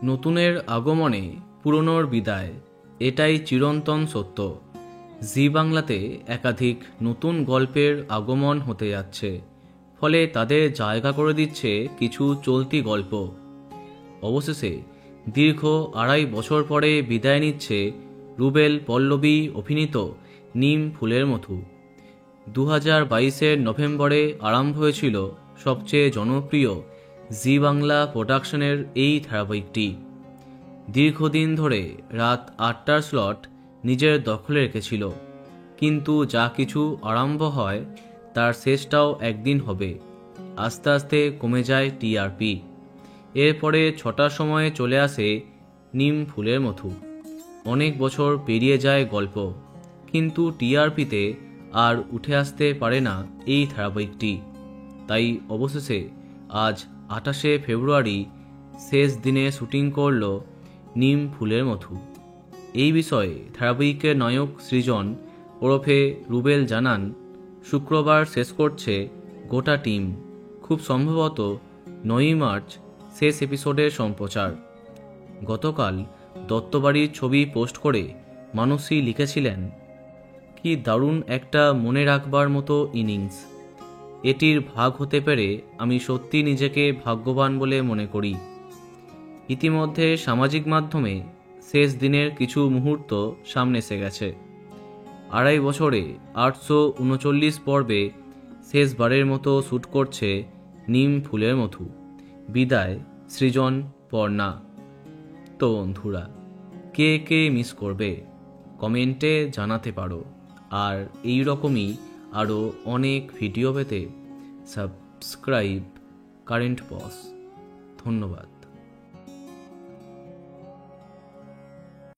নতুনের আগমনে পুরনোর বিদায়, এটাই চিরন্তন সত্য। জি বাংলাতে একাধিক নতুন গল্পের আগমন হতে যাচ্ছে, ফলে তাদের জায়গা করে দিচ্ছে কিছু চলতি গল্প। অবশেষে দীর্ঘ ২.৫ বছর পরে বিদায় নিচ্ছে রুবেল পল্লবী অভিনীত নিম ফুলের মধু। ২০২২-এর নভেম্বরে আরম্ভ হয়েছিল সবচেয়ে জনপ্রিয় জি বাংলা প্রোডাকশনের এই ধারাবাহিকটি। দীর্ঘদিন ধরে রাত ৮টার স্লট নিজের দখলে রেখেছিল, কিন্তু যা কিছু আরম্ভ হয় তার শেষটাও একদিন হবে। আস্তে আস্তে কমে যায় টিআরপি। এরপরে ৬টার সময়ে চলে আসে নিম ফুলের মধু। অনেক বছর পেরিয়ে যায় গল্প, কিন্তু টিআরপিতে আর উঠে আসতে পারে না এই ধারাবাহিকটি। তাই অবশেষে আজ ২৮শে ফেব্রুয়ারি শেষ দিনে শুটিং করল নিম ফুলের মধু। এই বিষয়ে ধারাবাহিকের নায়ক সৃজন ওরফে রুবেল জানান, শুক্রবার শেষ করছে গোটা টিম। খুব সম্ভবত ৯ই মার্চ শেষ এপিসোডের সম্প্রচার। গতকাল দত্তবাড়ির ছবি পোস্ট করে মানসী লিখেছিলেন, কি দারুণ একটা মনে রাখবার মতো ইনিংস। এটির ভাগ হতে পেরে আমি সত্যি নিজেকে ভাগ্যবান বলে মনে করি। ইতিমধ্যে সামাজিক মাধ্যমে শেষ দিনের কিছু মুহূর্ত সামনে এসে গেছে। ২.৫ বছরে ৮৩৯ পর্বে শেষবারের মতো শ্যুট করছে নিম ফুলের মধু। বিদায় সৃজন, পর্ণা। তো বন্ধুরা, কে কে মিস করবে কমেন্টে জানাতে পারো। আর এই রকমই আরও অনেক ভিডিও পেতে সাবস্ক্রাইব কারেন্ট বস। ধন্যবাদ।